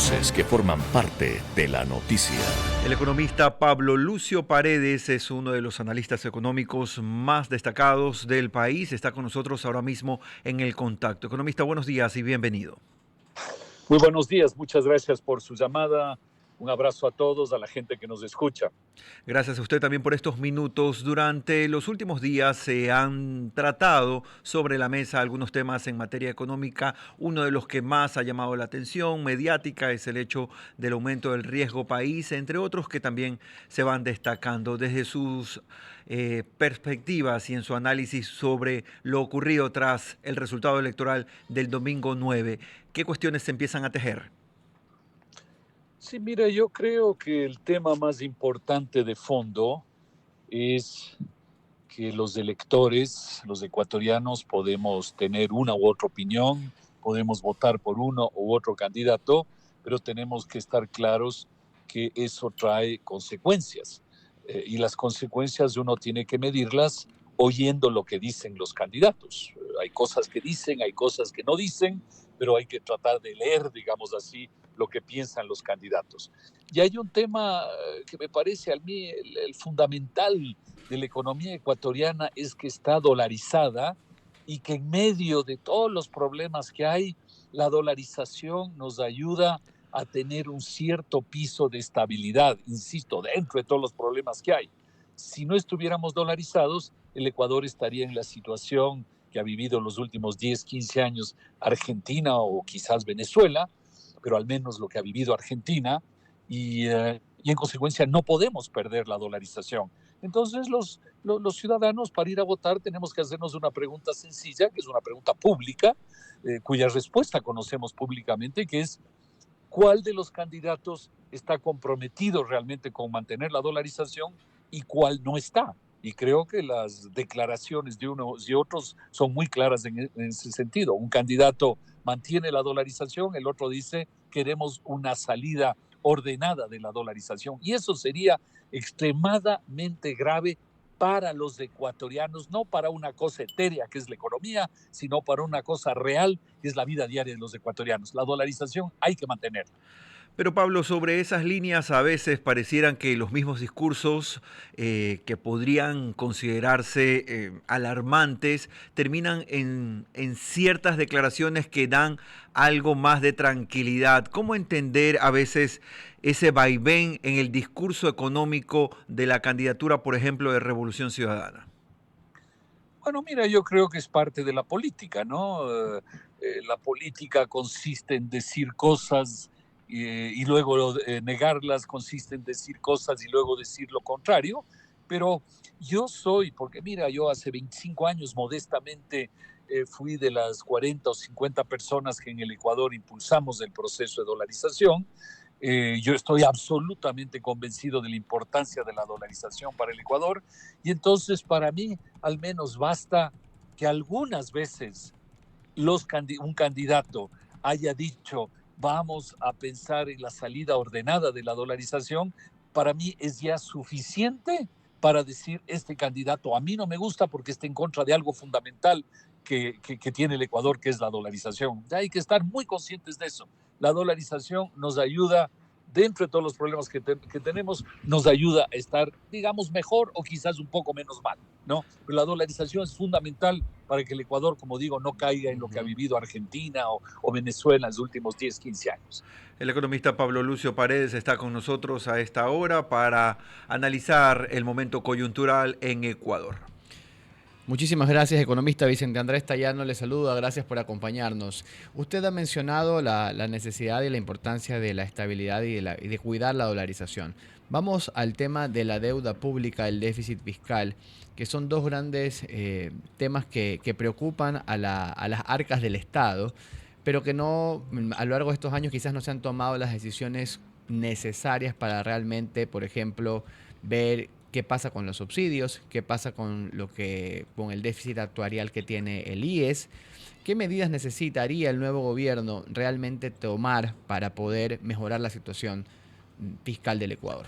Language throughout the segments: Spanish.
voces que forman parte de la noticia. El economista Pablo Lucio Paredes es uno de los analistas económicos más destacados del país. Está con nosotros ahora mismo en el contacto. Economista, buenos días y bienvenido. Muy buenos días, muchas gracias por su llamada. Un abrazo a todos, a la gente que nos escucha. Gracias a usted también por estos minutos. Durante los últimos días se han tratado sobre la mesa algunos temas en materia económica. Uno de los que más ha llamado la atención mediática es el hecho del aumento del riesgo país, entre otros que también se van destacando desde sus perspectivas y en su análisis sobre lo ocurrido tras el resultado electoral del domingo 9. ¿Qué cuestiones se empiezan a tejer? Sí, mira, yo creo que el tema más importante de fondo es que los electores, los ecuatorianos, podemos tener una u otra opinión, podemos votar por uno u otro candidato, pero tenemos que estar claros que eso trae consecuencias. Y las consecuencias uno tiene que medirlas oyendo lo que dicen los candidatos. Hay cosas que dicen, hay cosas que no dicen, pero hay que tratar de leer, digamos así, lo que piensan los candidatos. Y hay un tema que me parece a mí el fundamental de la economía ecuatoriana es que está dolarizada y que en medio de todos los problemas que hay, la dolarización nos ayuda a tener un cierto piso de estabilidad, insisto, dentro de todos los problemas que hay. Si no estuviéramos dolarizados, el Ecuador estaría en la situación que ha vivido los últimos 10, 15 años Argentina o quizás Venezuela, pero al menos lo que ha vivido Argentina, y en consecuencia no podemos perder la dolarización. Entonces los ciudadanos para ir a votar tenemos que hacernos una pregunta sencilla, que es una pregunta pública, cuya respuesta conocemos públicamente, que es ¿cuál de los candidatos está comprometido realmente con mantener la dolarización y cuál no está? Y creo que las declaraciones de unos y otros son muy claras en ese sentido. Un candidato mantiene la dolarización, el otro dice queremos una salida ordenada de la dolarización. Y eso sería extremadamente grave para los ecuatorianos, no para una cosa etérea que es la economía, sino para una cosa real que es la vida diaria de los ecuatorianos. La dolarización hay que mantenerla. Pero Pablo, sobre esas líneas a veces parecieran que los mismos discursos que podrían considerarse alarmantes terminan en ciertas declaraciones que dan algo más de tranquilidad. ¿Cómo entender a veces ese vaivén en el discurso económico de la candidatura, por ejemplo, de Revolución Ciudadana? Bueno, mira, yo creo que es parte de la política, ¿no? La política consiste en decir cosas y luego negarlas, consiste en decir cosas y luego decir lo contrario, pero yo soy, porque mira, yo hace 25 años modestamente fui de las 40 o 50 personas que en el Ecuador impulsamos el proceso de dolarización. Yo estoy absolutamente convencido de la importancia de la dolarización para el Ecuador y entonces para mí al menos basta que algunas veces un candidato haya dicho vamos a pensar en la salida ordenada de la dolarización, para mí es ya suficiente para decir este candidato a mí no me gusta porque está en contra de algo fundamental que tiene el Ecuador, que es la dolarización. Ya hay que estar muy conscientes de eso. La dolarización nos ayuda, dentro de todos los problemas que tenemos, nos ayuda a estar, digamos, mejor o quizás un poco menos mal, ¿no? Pero la dolarización es fundamental para que el Ecuador, como digo, no caiga en lo que ha vivido Argentina o Venezuela en los últimos 10, 15 años. El economista Pablo Lucio Paredes está con nosotros a esta hora para analizar el momento coyuntural en Ecuador. Muchísimas gracias, economista Vicente Andrés Tallano, le saluda, gracias por acompañarnos. Usted ha mencionado la necesidad y la importancia de la estabilidad y de cuidar la dolarización. Vamos al tema de la deuda pública, el déficit fiscal, que son dos grandes temas que preocupan a las arcas del Estado, pero que no, a lo largo de estos años quizás no se han tomado las decisiones necesarias para realmente, por ejemplo, ver qué pasa con los subsidios, qué pasa con el déficit actuarial que tiene el IES, qué medidas necesitaría el nuevo gobierno realmente tomar para poder mejorar la situación fiscal del Ecuador.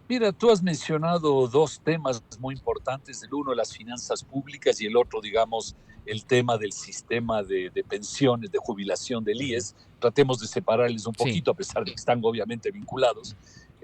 Mira, tú has mencionado dos temas muy importantes, el uno las finanzas públicas y el otro, digamos, el tema del sistema de pensiones, de jubilación del IES. Tratemos de separarles un Sí. poquito, a pesar de que están obviamente vinculados.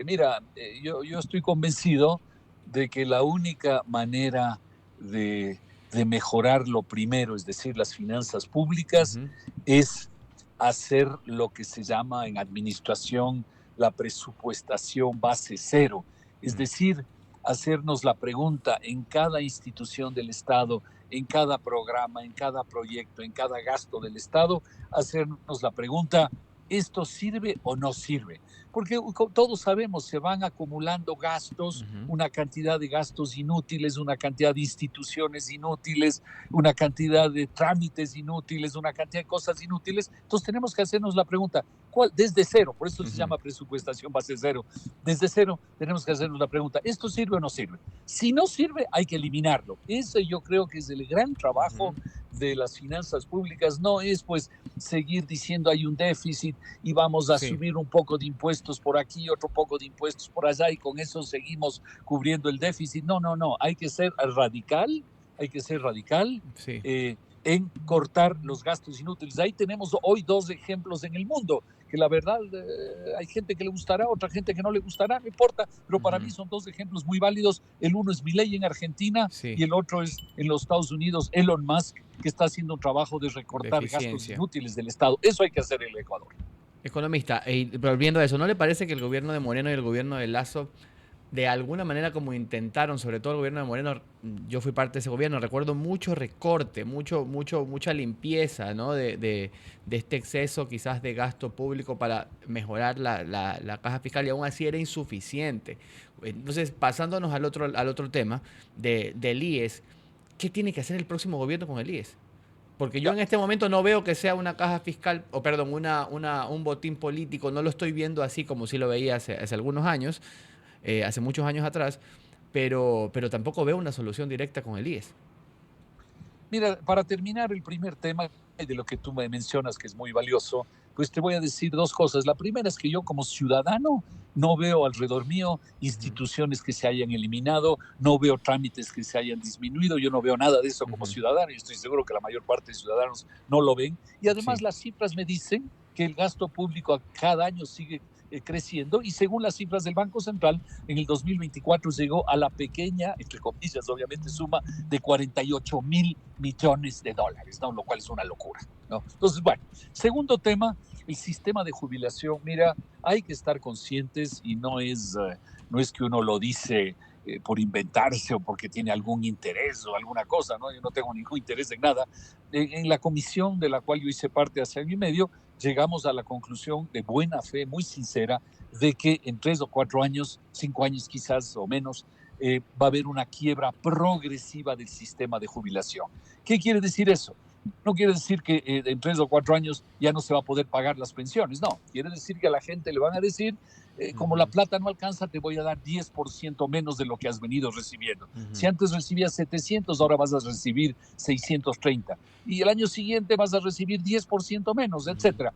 Mira, yo estoy convencido de que la única manera de mejorar lo primero, es decir, las finanzas públicas, Ujú. es hacer lo que se llama en administración la presupuestación base cero. Es Mm. decir, hacernos la pregunta en cada institución del Estado, en cada programa, en cada proyecto, en cada gasto del Estado, hacernos la pregunta, ¿esto sirve o no sirve? Porque todos sabemos, se van acumulando gastos, Ujú. una cantidad de gastos inútiles, una cantidad de instituciones inútiles, una cantidad de trámites inútiles, una cantidad de cosas inútiles. Entonces tenemos que hacernos la pregunta, ¿cuál? Desde cero, por eso se Ujú. llama presupuestación base cero. Desde cero tenemos que hacernos la pregunta, ¿esto sirve o no sirve? Si no sirve, hay que eliminarlo. Ese yo creo que es el gran trabajo Ujú. de las finanzas públicas. No es pues seguir diciendo hay un déficit y vamos a Sí, subir un poco de impuestos por aquí, otro poco de impuestos por allá y con eso seguimos cubriendo el déficit. No, no, no, hay que ser radical, hay que ser radical sí. eh, en cortar los gastos inútiles. Ahí tenemos hoy dos ejemplos en el mundo, que la verdad hay gente que le gustará, otra gente que no le gustará, no importa, pero para mí Ujú. son dos ejemplos muy válidos. El uno es Milei en Argentina Sí, y el otro es en los Estados Unidos, Elon Musk, que está haciendo un trabajo de de recortar gastos eficiencia. inútiles del Estado. Eso hay que hacer en el Ecuador. Economista, y volviendo a eso, ¿no le parece que el gobierno de Moreno y el gobierno de Lazo de alguna manera como intentaron, sobre todo el gobierno de Moreno, yo fui parte de ese gobierno, recuerdo mucho recorte, mucha limpieza, ¿no? De este exceso quizás de gasto público para mejorar la caja fiscal y aún así era insuficiente. Entonces, pasándonos al otro tema del IES, ¿qué tiene que hacer el próximo gobierno con el IES? Porque yo Ya. en este momento no veo que sea una caja fiscal, o perdón, un botín político, no lo estoy viendo así como sí lo veía hace algunos años, hace muchos años atrás, pero tampoco veo una solución directa con el IES. Mira, para terminar el primer tema de lo que tú me mencionas, que es muy valioso, pues te voy a decir dos cosas. La primera es que yo como ciudadano no veo alrededor mío Ujú. instituciones que se hayan eliminado, no veo trámites que se hayan disminuido, yo no veo nada de eso como Ujú. ciudadano y estoy seguro que la mayor parte de ciudadanos no lo ven. Y además Sí. las cifras me dicen que el gasto público a cada año sigue creciendo y según las cifras del Banco Central, en el 2024 llegó a la pequeña, entre comillas, obviamente, suma de 48.000 millones de dólares, ¿no? Lo cual es una locura, ¿no? Entonces, bueno, segundo tema, el sistema de jubilación. Mira, hay que estar conscientes y no es que uno lo dice por inventarse o porque tiene algún interés o alguna cosa, ¿no? Yo no tengo ningún interés en nada. En la comisión de la cual yo hice parte hace año y medio, llegamos a la conclusión de buena fe, muy sincera, de que en 3 o 4 años, 5 años quizás o menos, va a haber una quiebra progresiva del sistema de jubilación. ¿Qué quiere decir eso? No quiere decir que en 3 o 4 años ya no se va a poder pagar las pensiones, no. Quiere decir que a la gente le van a decir, como la Ujú. plata no alcanza, te voy a dar 10% menos de lo que has venido recibiendo. Si Ujú. antes recibías 700, ahora vas a recibir 630. Y el año siguiente vas a recibir 10% menos, Ujú. etcétera.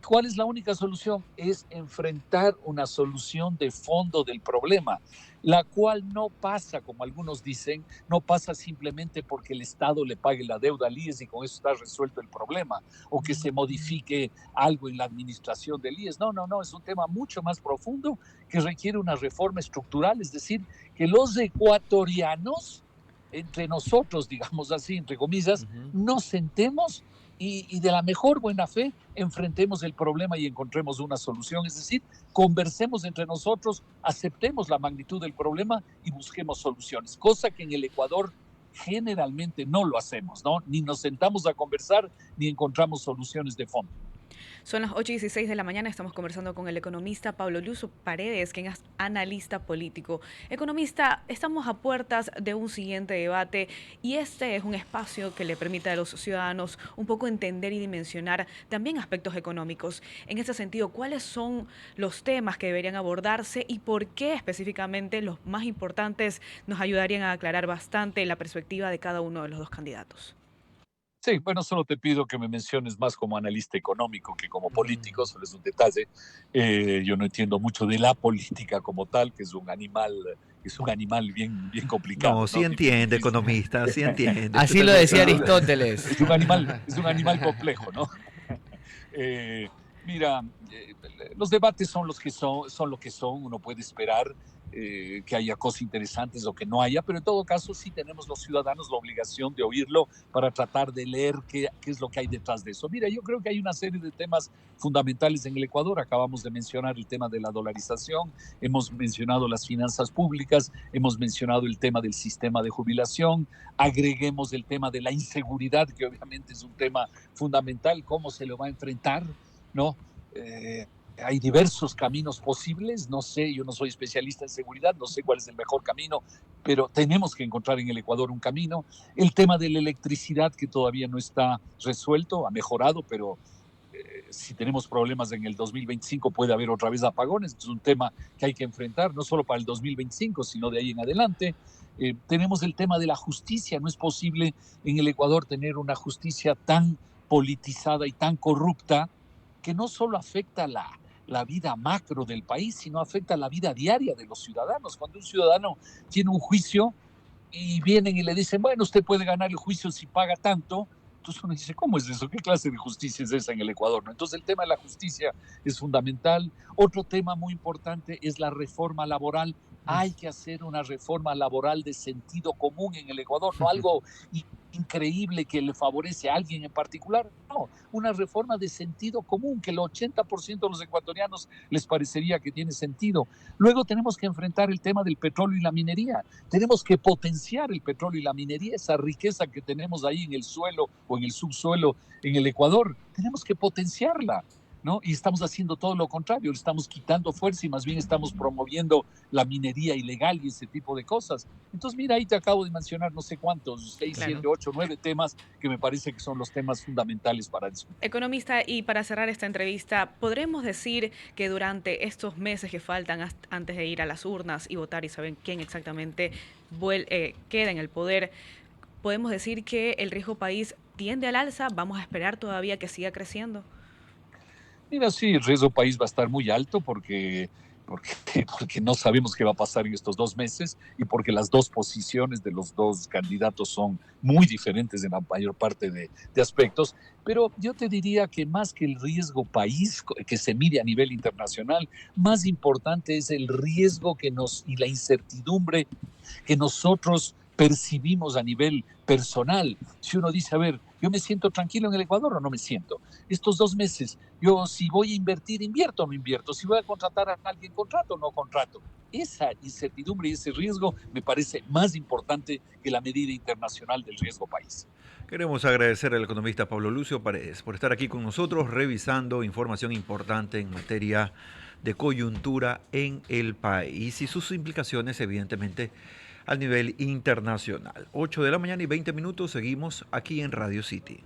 ¿Cuál es la única solución? Es enfrentar una solución de fondo del problema, la cual no pasa, como algunos dicen, no pasa simplemente porque el Estado le pague la deuda al IES y con eso está resuelto el problema, o que se modifique algo en la administración del IES. No, no, no, es un tema mucho más profundo que requiere una reforma estructural, es decir, que los ecuatorianos, entre nosotros, digamos así, entre comillas, Ujú. nos sentemos y de la mejor buena fe enfrentemos el problema y encontremos una solución. Es decir, conversemos entre nosotros, aceptemos la magnitud del problema y busquemos soluciones, cosa que en el Ecuador generalmente no lo hacemos, ¿no? Ni nos sentamos a conversar ni encontramos soluciones de fondo. Son las 8:16 de la mañana, estamos conversando con el economista Pablo Luso Paredes, quien es analista político. Economista, estamos a puertas de un siguiente debate y este es un espacio que le permite a los ciudadanos un poco entender y dimensionar también aspectos económicos. En ese sentido, ¿cuáles son los temas que deberían abordarse y por qué específicamente los más importantes nos ayudarían a aclarar bastante la perspectiva de cada uno de los dos candidatos? Sí, bueno, solo te pido que me menciones más como analista económico que como político, Mm. solo es un detalle. Yo no entiendo mucho de la política como tal, que es un animal bien, bien No, complicado, sí ¿no? Bien entiende, difícil. economista, sí entiende. Usted Así lo también decía sabe. Aristóteles. Es un animal complejo, ¿no? Eh, Mira, los debates son los que son lo que son. Uno puede esperar que haya cosas interesantes o que no haya, pero en todo caso sí tenemos los ciudadanos la obligación de oírlo para tratar de leer qué es lo que hay detrás de eso. Mira, yo creo que hay una serie de temas fundamentales en el Ecuador. Acabamos de mencionar el tema de la dolarización, hemos mencionado las finanzas públicas, hemos mencionado el tema del sistema de jubilación, agreguemos el tema de la inseguridad, que obviamente es un tema fundamental, cómo se lo va a enfrentar, ¿no? Eh, Hay diversos caminos posibles, no sé, yo no soy especialista en seguridad, no sé cuál es el mejor camino, pero tenemos que encontrar en el Ecuador un camino. El tema de la electricidad que todavía no está resuelto, ha mejorado, pero si tenemos problemas en el 2025 puede haber otra vez apagones, es un tema que hay que enfrentar, no solo para el 2025, sino de ahí en adelante. Tenemos el tema de la justicia, no es posible en el Ecuador tener una justicia tan politizada y tan corrupta que no solo afecta la vida macro del país, sino afecta la vida diaria de los ciudadanos. Cuando un ciudadano tiene un juicio y vienen y le dicen, bueno, usted puede ganar el juicio si paga tanto, entonces uno dice, ¿cómo es eso? ¿Qué clase de justicia es esa en el Ecuador? ¿No? Entonces el tema de la justicia es fundamental. Otro tema muy importante es la reforma laboral. Hay que hacer una reforma laboral de sentido común en el Ecuador, no algo increíble que le favorece a alguien en particular, no, una reforma de sentido común que el 80% de los ecuatorianos les parecería que tiene sentido. Luego tenemos que enfrentar el tema del petróleo y la minería. Tenemos que potenciar el petróleo y la minería, esa riqueza que tenemos ahí en el suelo o en el subsuelo en el Ecuador. Tenemos que potenciarla, ¿no? Y estamos haciendo todo lo contrario, le estamos quitando fuerza y más bien estamos promoviendo la minería ilegal y ese tipo de cosas. Entonces, mira, ahí te acabo de mencionar no sé cuántos, 6, Claro. 7, 8, 9 temas que me parece que son los temas fundamentales para discutir. Economista, y para cerrar esta entrevista, ¿podremos decir que durante estos meses que faltan antes de ir a las urnas y votar y saber quién exactamente queda en el poder, podemos decir que el riesgo país tiende al alza? ¿Vamos a esperar todavía que siga creciendo? Mira, sí, el riesgo país va a estar muy alto porque, porque no sabemos qué va a pasar en estos 2 meses y porque las dos posiciones de los dos candidatos son muy diferentes en la mayor parte de aspectos. Pero yo te diría que más que el riesgo país que se mide a nivel internacional, más importante es el riesgo y la incertidumbre que nosotros percibimos a nivel personal. Si uno dice, a ver, yo me siento tranquilo en el Ecuador o no me siento. Estos 2 meses, yo si voy a invertir, invierto o no invierto. Si voy a contratar a alguien, contrato o no contrato. Esa incertidumbre y ese riesgo me parece más importante que la medida internacional del riesgo país. Queremos agradecer al economista Pablo Lucio Paredes por estar aquí con nosotros revisando información importante en materia de coyuntura en el país y sus implicaciones, evidentemente, a nivel internacional. 8 de la mañana y 20 minutos, seguimos aquí en Radio City.